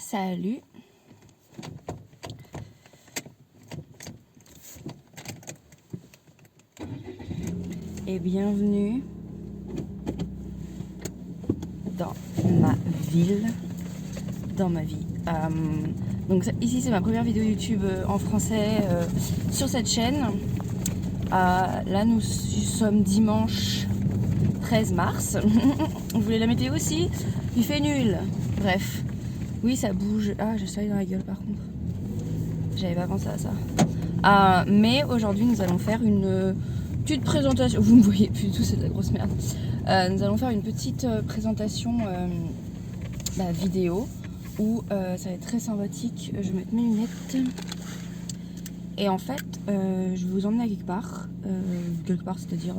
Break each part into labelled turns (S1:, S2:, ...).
S1: Salut. Et bienvenue dans ma ville, dans ma vie. Donc ici c'est ma première vidéo YouTube en français sur cette chaîne. Là nous sommes dimanche 13 mars. Vous voulez la météo aussi? Il fait nul. Bref. Oui, ça bouge. Ah, j'ai ça dans la gueule par contre. J'avais pas pensé à ça. Mais aujourd'hui, nous allons faire une petite présentation. Vous me voyez plus du tout, c'est de la grosse merde. Nous allons faire une petite présentation vidéo où ça va être très sympathique. Je vais mettre mes lunettes. Et en fait, je vais vous emmener à quelque part. Quelque part, c'est-à-dire,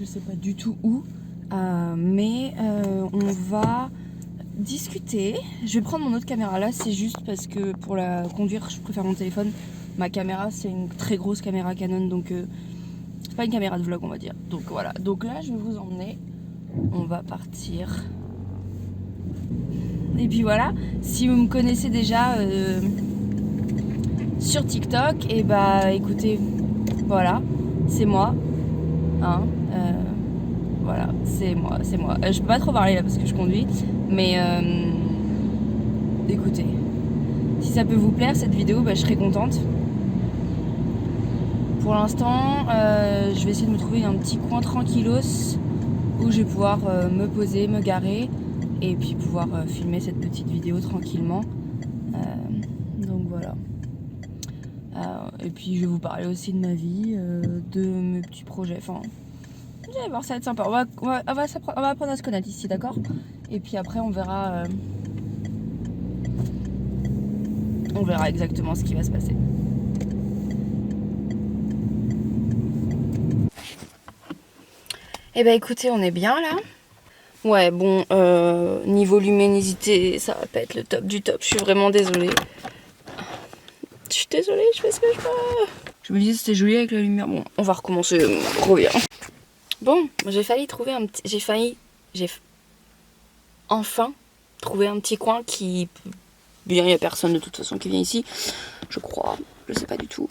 S1: je sais pas du tout où. Mais on va discuter. Je vais prendre mon autre caméra là, c'est juste parce que pour la conduire je préfère mon téléphone. Ma caméra c'est une très grosse caméra Canon, donc c'est pas une caméra de vlog on va dire. Donc voilà, donc là je vais vous emmener, on va partir. Et puis voilà, si vous me connaissez déjà sur TikTok, et bah écoutez, voilà, c'est moi, hein, voilà, c'est moi. Je peux pas trop parler là parce que je conduis, mais écoutez, si ça peut vous plaire cette vidéo, bah, je serai contente. Pour l'instant, je vais essayer de me trouver un petit coin tranquillos où je vais pouvoir me poser, me garer et puis pouvoir filmer cette petite vidéo tranquillement. Donc voilà. Et puis je vais vous parler aussi de ma vie, de mes petits projets. Enfin, vous allez voir, ça va être sympa. On va apprendre à se connaître ici, d'accord? Et puis après, on verra exactement ce qui va se passer. Eh ben écoutez, on est bien là. Ouais, bon, niveau luminosité, ça va pas être le top du top. Je suis vraiment désolée. Je suis désolée, je fais ce que je peux. Je me disais c'était joli avec la lumière. Bon, on va recommencer. Reviens. Bon, j'ai enfin trouvé un petit coin qui... Bien, il n'y a personne de toute façon qui vient ici, je crois, je sais pas du tout.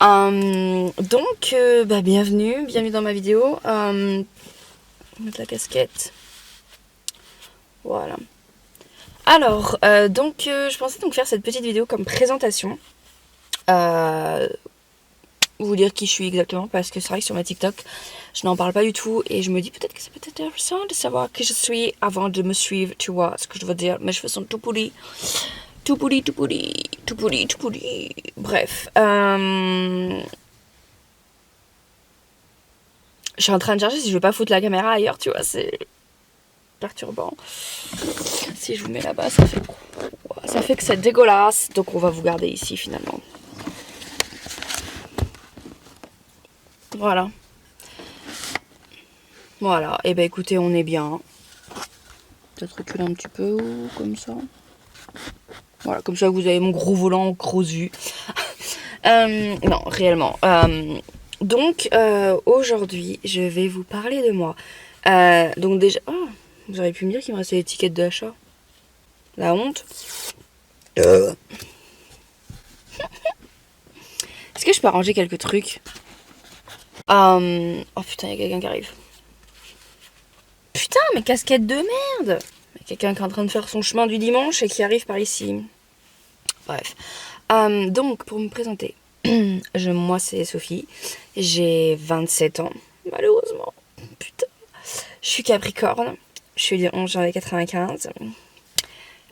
S1: Donc, bienvenue dans ma vidéo. Mettre la casquette. Voilà. Alors, je pensais donc faire cette petite vidéo comme présentation. Vous dire qui je suis exactement, parce que c'est vrai que sur ma TikTok, je n'en parle pas du tout, et je me dis peut-être que c'est peut-être intéressant de savoir qui je suis avant de me suivre, tu vois ce que je veux dire. Mes cheveux sont tout pourris. Tout pourri. Bref. Je suis en train de chercher si je veux pas foutre la caméra ailleurs, tu vois, c'est perturbant. Si je vous mets là-bas, ça fait que c'est dégueulasse. Donc on va vous garder ici finalement. Voilà. Voilà. Et ben écoutez, on est bien. Peut-être reculer un petit peu, comme ça. Voilà, comme ça vous avez mon gros volant gros yeux. Non, réellement. Donc, aujourd'hui, je vais vous parler de moi. Donc déjà... Oh, vous auriez pu me dire qu'il me restait l'étiquette d'achat. La honte. Est-ce que je peux arranger quelques trucs? Oh putain, il y a quelqu'un qui arrive. Putain, mais casquette de merde! Il y a quelqu'un qui est en train de faire son chemin du dimanche et qui arrive par ici. Bref. Donc, pour me présenter, moi c'est Sophie, j'ai 27 ans, malheureusement. Putain. Je suis Capricorne, je suis du 11 janvier 95.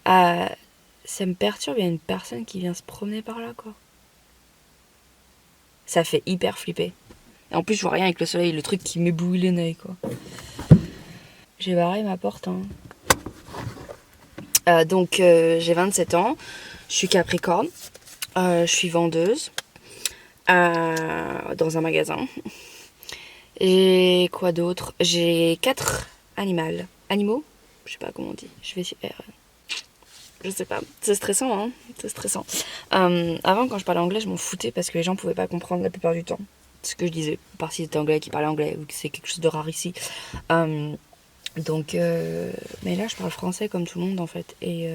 S1: Ça me perturbe, il y a une personne qui vient se promener par là, quoi. Ça fait hyper flipper. Et en plus, je vois rien avec le soleil, le truc qui m'éblouit les nez, quoi. J'ai barré ma porte, hein. J'ai 27 ans, je suis Capricorne, je suis vendeuse dans un magasin. Et quoi d'autre? J'ai 4 animaux, je sais pas comment on dit, je sais pas, c'est stressant, hein, c'est stressant. Avant, quand je parlais anglais, je m'en foutais parce que les gens pouvaient pas comprendre la plupart du temps ce que je disais, à part si c'était anglais qui parlait anglais ou que c'est quelque chose de rare ici. Mais là je parle français comme tout le monde en fait, et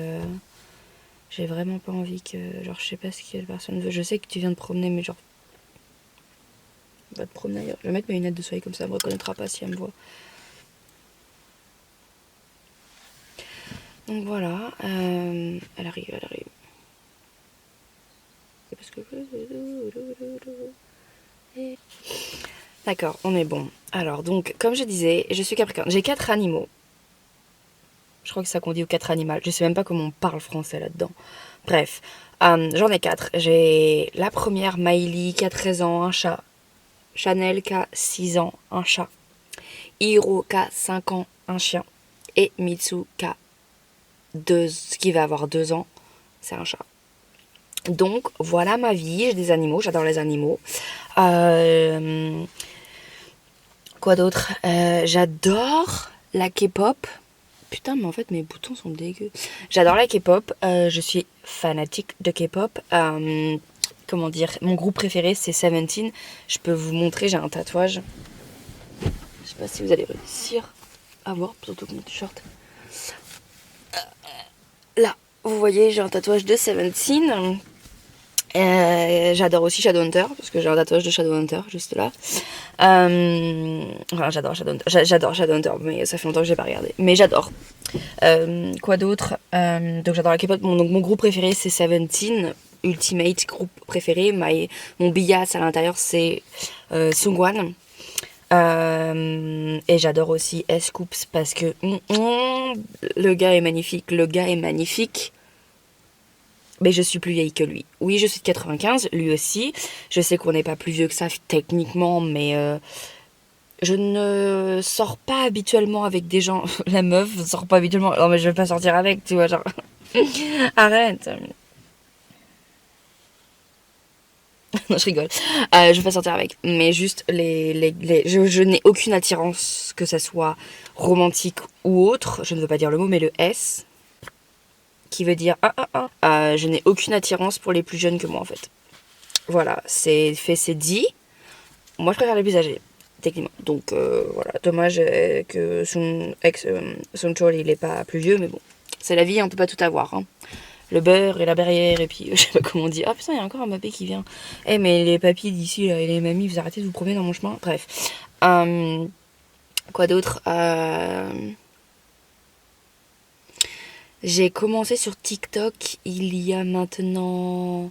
S1: J'ai vraiment pas envie que... Genre, je sais pas ce que la personne veut. Je sais que tu viens de promener, mais genre... Va te promener ailleurs. Je vais mettre mes lunettes de soleil comme ça, elle me reconnaîtra pas si elle me voit. Donc voilà, elle arrive, elle arrive. C'est parce que... D'accord, on est bon. Alors, donc, comme je disais, je suis Capricorne. J'ai 4 animaux. Je crois que ça qu'on dit aux 4 animaux. Je sais même pas comment on parle français là-dedans. Bref, j'en ai 4. J'ai la première, Maïli, qui a 13 ans, un chat. Chanel, qui a 6 ans, un chat. Hiro, qui a 5 ans, un chien. Et Mitsu, qui va avoir 2 ans, c'est un chat. Donc, voilà ma vie. J'ai des animaux, j'adore les animaux. Quoi d'autre? J'adore la K-pop. Putain, mais en fait, mes boutons sont dégueux. J'adore la K-pop. Je suis fanatique de K-pop. Comment dire? Mon groupe préféré, c'est Seventeen. Je peux vous montrer, j'ai un tatouage. Je sais pas si vous allez réussir à voir, surtout que mon t-shirt. Là, vous voyez, j'ai un tatouage de Seventeen. J'adore aussi Shadowhunter, parce que j'ai un tatouage de Shadowhunter juste là. Enfin, j'adore Shadowhunter. J'adore Shadowhunter, mais ça fait longtemps que j'ai pas regardé. Mais j'adore. Quoi d'autre? Donc j'adore la K-pop. Donc mon groupe préféré c'est Seventeen. Ultimate groupe préféré. Mon bias à l'intérieur c'est Sungwan. Et j'adore aussi S-Coups parce que le gars est magnifique. Le gars est magnifique. Mais je suis plus vieille que lui. Oui, je suis de 95, lui aussi. Je sais qu'on n'est pas plus vieux que ça techniquement, mais je ne sors pas habituellement avec des gens. La meuf sort pas habituellement. Non, mais je vais pas sortir avec, tu vois, genre. Arrête. Non, je rigole. Je vais pas sortir avec. Mais juste, je n'ai aucune attirance, que ça soit romantique ou autre. Je ne veux pas dire le mot, mais le S. Qui veut dire je n'ai aucune attirance pour les plus jeunes que moi en fait. Voilà, c'est fait, c'est dit. Moi je préfère les plus âgés, techniquement. Donc voilà, dommage que son ex, son Chol, il est pas plus vieux, mais bon, c'est la vie, on peut pas tout avoir. Hein. Le beurre et la barrière, et puis je sais pas comment on dit. Ah putain, il y a encore un papé qui vient. Eh, mais les papis d'ici là, et les mamies, vous arrêtez de vous promener dans mon chemin. Bref. Quoi d'autre? J'ai commencé sur TikTok il y a maintenant...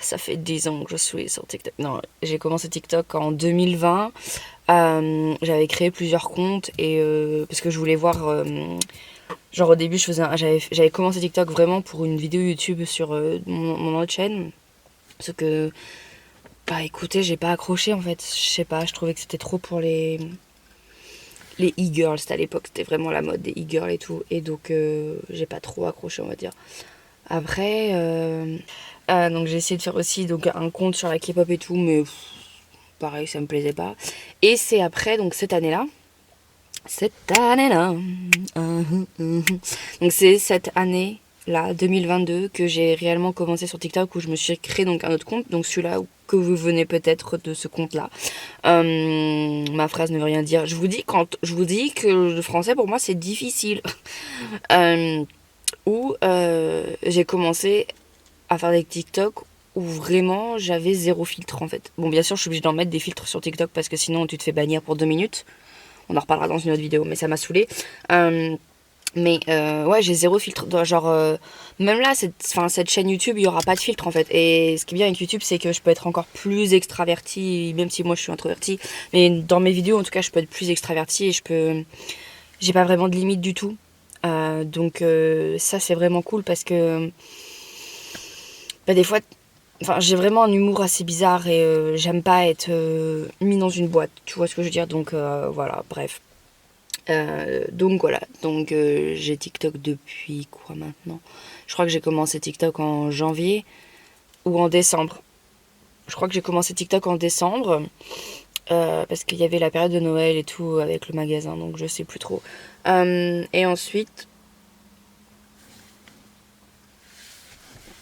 S1: Ça fait 10 ans que je suis sur TikTok. Non, j'ai commencé TikTok en 2020. J'avais créé plusieurs comptes et parce que je voulais voir... genre au début, j'avais commencé TikTok vraiment pour une vidéo YouTube sur mon autre chaîne. Sauf que... Bah écoutez, j'ai pas accroché en fait. Je sais pas, je trouvais que c'était trop pour les e-girls à l'époque, c'était vraiment la mode des e-girls et tout, et donc j'ai pas trop accroché on va dire. Après donc j'ai essayé de faire aussi donc un compte sur la K-pop et tout, mais pareil ça me plaisait pas. Et c'est après donc cette année là donc c'est cette année là 2022 que j'ai réellement commencé sur TikTok, où je me suis créé donc un autre compte, donc celui-là que vous venez peut-être de ce compte là. Ma phrase ne veut rien dire. Je vous dis que le français pour moi c'est difficile. Où j'ai commencé à faire des TikTok où vraiment j'avais zéro filtre en fait. Bon, bien sûr je suis obligée d'en mettre des filtres sur TikTok parce que sinon tu te fais bannir pour 2 minutes. On en reparlera dans une autre vidéo, mais ça m'a saoulée. Mais ouais, j'ai zéro filtre. Genre, même là, cette chaîne YouTube, il n'y aura pas de filtre en fait. Et ce qui est bien avec YouTube, c'est que je peux être encore plus extravertie, même si moi je suis introvertie. Mais dans mes vidéos, en tout cas, je peux être plus extravertie et j'ai pas vraiment de limite du tout. Donc ça, c'est vraiment cool parce que bah, des fois, enfin, j'ai vraiment un humour assez bizarre et j'aime pas être mis dans une boîte. Tu vois ce que je veux dire? Donc voilà, bref. Donc voilà, donc j'ai TikTok depuis quoi maintenant? Je crois que j'ai commencé TikTok en janvier ou en décembre. Je crois que j'ai commencé TikTok en décembre parce qu'il y avait la période de Noël et tout avec le magasin, donc je sais plus trop. Et ensuite...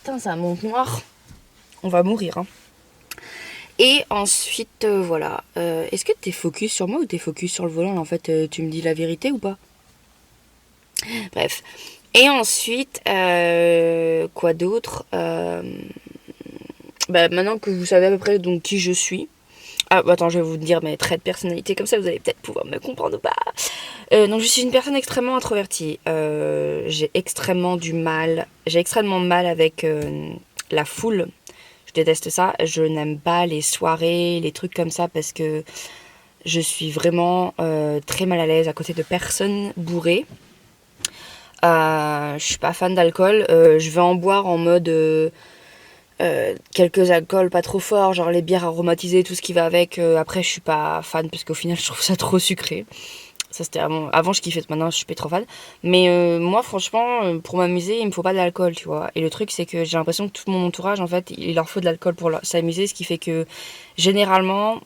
S1: Putain, ça monte noir. On va mourir, hein. Et ensuite, voilà. Est-ce que t'es focus sur moi ou t'es focus sur le volant? En fait, tu me dis la vérité ou pas? Bref. Et ensuite, quoi d'autre maintenant que vous savez à peu près donc qui je suis. Ah, attends, je vais vous dire mes traits de personnalité, comme ça vous allez peut-être pouvoir me comprendre ou pas. Donc je suis une personne extrêmement introvertie. J'ai extrêmement mal avec la foule. Je déteste ça. Je n'aime pas les soirées, les trucs comme ça, parce que je suis vraiment très mal à l'aise à côté de personnes bourrées. Je suis pas fan d'alcool. Je vais en boire en mode quelques alcools pas trop forts, genre les bières aromatisées, tout ce qui va avec. Après, je suis pas fan parce qu'au final, je trouve ça trop sucré. Ça, c'était avant je kiffais, maintenant je suis pas trop fan. Mais moi, franchement, pour m'amuser, il me faut pas de l'alcool, tu vois. Et le truc, c'est que j'ai l'impression que tout mon entourage, en fait, il leur faut de l'alcool pour s'amuser, ce qui fait que généralement,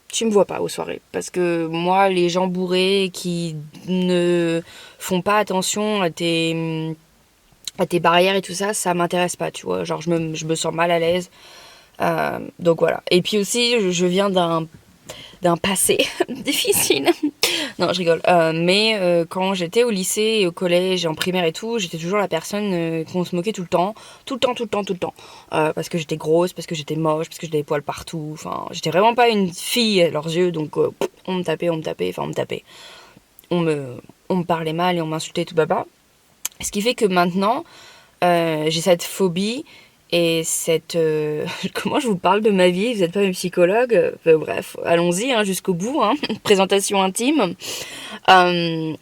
S1: tu me vois pas aux soirées. Parce que moi, les gens bourrés qui ne font pas attention à tes barrières et tout ça, ça m'intéresse pas, tu vois. Genre, je me sens mal à l'aise. Donc voilà. Et puis aussi, je viens d'un passé difficile. Non, je rigole. Mais quand j'étais au lycée et au collège et en primaire et tout, j'étais toujours la personne qu'on se moquait tout le temps. Tout le temps, tout le temps, tout le temps. Parce que j'étais grosse, parce que j'étais moche, parce que j'avais des poils partout. Enfin, j'étais vraiment pas une fille à leurs yeux. Donc on me tapait. Enfin, on me tapait. On me parlait mal et on m'insultait tout baba. Ce qui fait que maintenant, j'ai cette phobie et cette... comment je vous parle de ma vie? Vous n'êtes pas une psychologue? Bref, allons-y hein, jusqu'au bout. Hein. Présentation intime.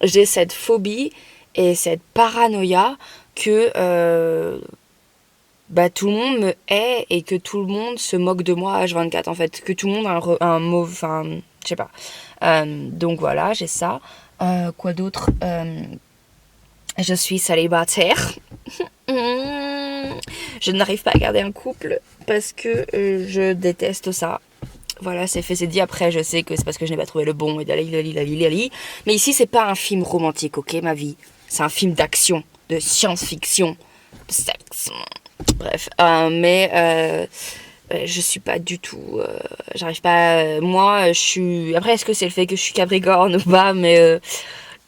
S1: J'ai cette phobie et cette paranoïa que tout le monde me hait et que tout le monde se moque de moi H24 en fait. Que tout le monde a un mauvais... Enfin, je sais pas. Donc voilà, j'ai ça. Quoi d'autre Je suis célibataire. Je n'arrive pas à garder un couple parce que je déteste ça. Voilà, c'est fait, c'est dit. Après, je sais que c'est parce que je n'ai pas trouvé le bon et dali. Mais ici, c'est pas un film romantique, ok, ma vie. C'est un film d'action, de science-fiction, de sexe. Bref, je suis pas du tout. J'arrive pas. Moi, je suis. Après, est-ce que c'est le fait que je suis capricorne ou pas? Mais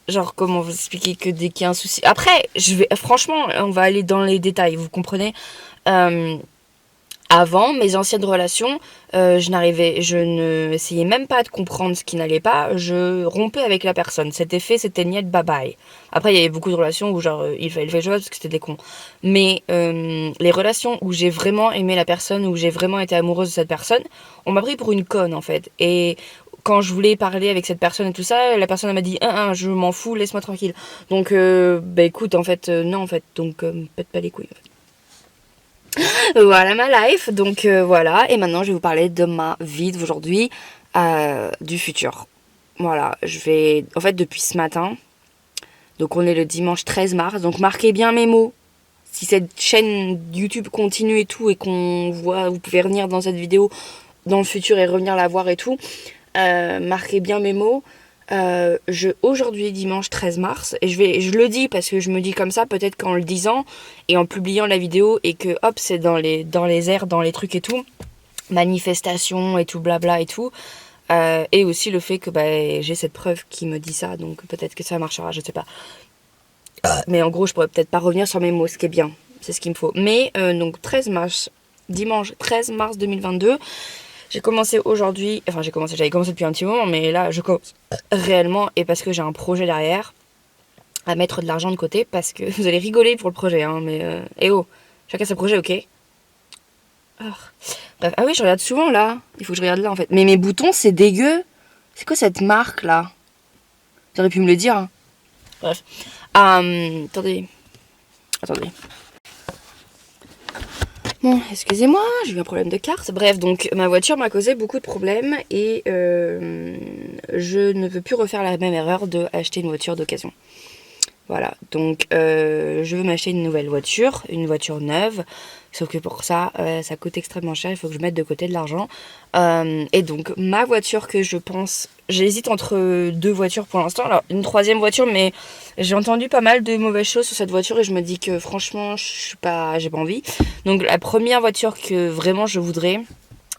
S1: genre, comment vous expliquer que dès qu'il y a un souci. Après, franchement, on va aller dans les détails, vous comprenez. Avant mes anciennes relations, je ne essayais même pas de comprendre ce qui n'allait pas. Je rompais avec la personne. C'était fait, c'était niet, bye bye. Après, il y avait beaucoup de relations où genre il fallait le chose parce que c'était des cons. Mais les relations où j'ai vraiment aimé la personne, où j'ai vraiment été amoureuse de cette personne, on m'a pris pour une conne en fait. Et quand je voulais parler avec cette personne et tout ça, la personne elle m'a dit je m'en fous, laisse-moi tranquille. Donc écoute en fait non en fait, donc pète pas les couilles. En fait. Voilà ma life, donc voilà, et maintenant je vais vous parler de ma vie d'aujourd'hui, du futur. Voilà, en fait depuis ce matin, donc on est le dimanche 13 mars, donc marquez bien mes mots. Si cette chaîne YouTube continue et tout, et qu'on voit, vous pouvez revenir dans cette vidéo dans le futur et revenir la voir et tout, marquez bien mes mots. Aujourd'hui dimanche 13 mars et je le dis parce que je me dis comme ça peut-être qu'en le disant et en publiant la vidéo et que hop c'est dans les airs, dans les trucs et tout, manifestation et tout blabla et tout, et aussi le fait que j'ai cette preuve qui me dit ça, donc peut-être que ça marchera, je sais pas, mais en gros je pourrais peut-être pas revenir sur mes mots, ce qui est bien, c'est ce qu'il me faut. Mais donc 13 mars, dimanche 13 mars 2022, j'ai commencé aujourd'hui, j'avais commencé depuis un petit moment, mais là je commence réellement, et parce que j'ai un projet derrière, à mettre de l'argent de côté, parce que vous allez rigoler pour le projet, hein, mais chacun ses projets, ok. Bref, ah oui, je regarde souvent là, il faut que je regarde là en fait. Mais mes boutons c'est dégueu, c'est quoi cette marque là? T'aurais pu me le dire. Hein. Bref, attendez. Bon, excusez-moi, j'ai eu un problème de carte. Bref, donc ma voiture m'a causé beaucoup de problèmes et je ne veux plus refaire la même erreur de acheter une voiture d'occasion. Voilà, donc je veux m'acheter une nouvelle voiture, une voiture neuve. Sauf que pour ça, ça coûte extrêmement cher, il faut que je mette de côté de l'argent. Et donc ma voiture que je pense... J'hésite entre deux voitures pour l'instant. Alors une troisième voiture, mais j'ai entendu pas mal de mauvaises choses sur cette voiture et je me dis que franchement, j'ai pas envie. Donc la première voiture que vraiment je voudrais,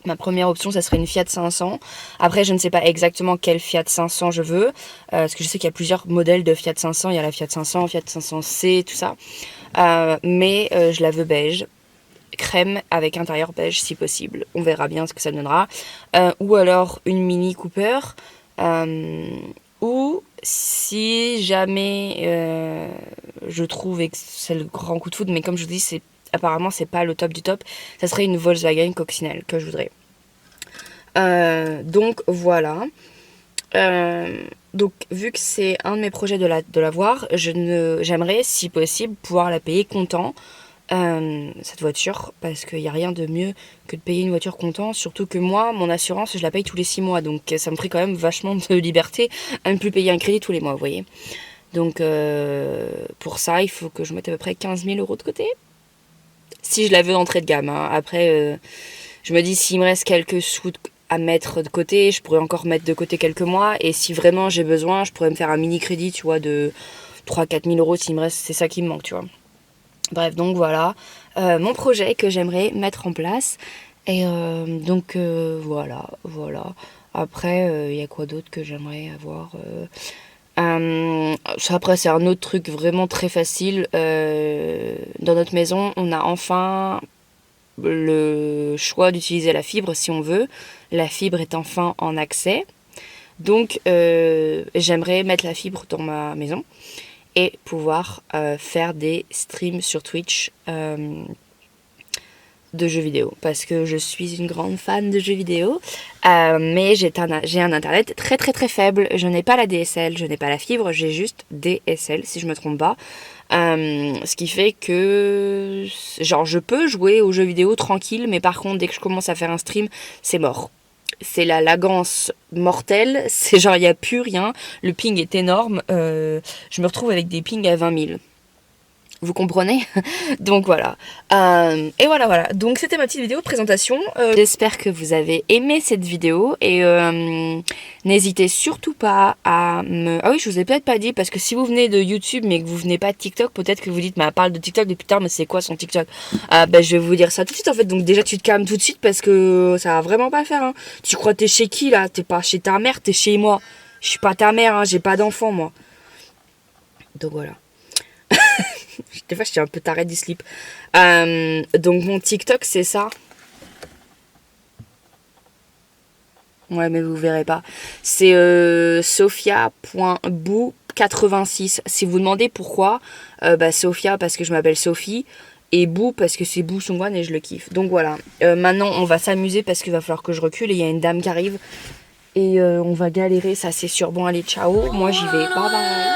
S1: Ma première option, ça serait une Fiat 500. Après, je ne sais pas exactement quelle Fiat 500 je veux. Parce que je sais qu'il y a plusieurs modèles de Fiat 500. Il y a la Fiat 500, Fiat 500C, tout ça. Mais je la veux beige. Crème avec intérieur beige si possible. On verra bien ce que ça donnera. Ou alors une Mini Cooper. Ou si jamais je trouve que c'est le grand coup de foudre, mais comme je vous dis, apparemment c'est pas le top du top, ça serait une Volkswagen Coccinelle que je voudrais. Donc voilà. Donc vu que c'est un de mes projets de l'avoir, j'aimerais si possible pouvoir la payer comptant. Cette voiture, parce qu'il n'y a rien de mieux que de payer une voiture comptant, surtout que moi, mon assurance, je la paye tous les 6 mois, donc ça me ferait quand même vachement de liberté à ne plus payer un crédit tous les mois, vous voyez. Donc pour ça, il faut que je mette à peu près 15 000 € de côté, si je la veux d'entrée de gamme, hein. Après, je me dis, s'il me reste quelques sous à mettre de côté, je pourrais encore mettre de côté quelques mois, et si vraiment j'ai besoin, je pourrais me faire un mini crédit, tu vois, de 3-4 000 € s'il me reste, c'est ça qui me manque, tu vois. Bref, donc voilà, mon projet que j'aimerais mettre en place. Et donc voilà. Après, il y a quoi d'autre que j'aimerais avoir après, c'est un autre truc vraiment très facile. Dans notre maison, on a enfin le choix d'utiliser la fibre si on veut. La fibre est enfin en accès. Donc, j'aimerais mettre la fibre dans ma maison et pouvoir faire des streams sur Twitch de jeux vidéo, parce que je suis une grande fan de jeux vidéo, mais j'ai un internet très très très faible. Je n'ai pas la DSL, je n'ai pas la fibre, j'ai juste DSL si je me trompe pas, ce qui fait que genre je peux jouer aux jeux vidéo tranquille, mais par contre dès que je commence à faire un stream, c'est mort. C'est la lagance mortelle, c'est genre il n'y a plus rien, le ping est énorme, je me retrouve avec des pings à 20 000. Vous comprenez? Donc voilà. Et voilà. Donc c'était ma petite vidéo de présentation. J'espère que vous avez aimé cette vidéo. Et n'hésitez surtout pas à me... Ah oui, je vous ai peut-être pas dit, parce que si vous venez de YouTube mais que vous venez pas de TikTok, peut-être que vous dites, mais elle parle de TikTok depuis tard, mais c'est quoi son TikTok? Je vais vous dire ça tout de suite en fait. Donc déjà tu te calmes tout de suite, parce que ça va vraiment pas le faire, hein. Tu crois t'es chez qui là? T'es pas chez ta mère, t'es chez moi. Je suis pas ta mère, hein, j'ai pas d'enfant moi. Donc voilà. Des fois, je suis un peu tarée du slip. Donc, mon TikTok, c'est ça. Ouais, mais vous verrez pas. C'est sophia.bou86. Si vous demandez pourquoi, Sophia, parce que je m'appelle Sophie. Et Bou, parce que c'est Bou Sungwan et je le kiffe. Donc, voilà. Maintenant, on va s'amuser parce qu'il va falloir que je recule. Et il y a une dame qui arrive. Et on va galérer, ça, c'est sûr. Bon, allez, ciao. Moi, j'y vais. Bye bye.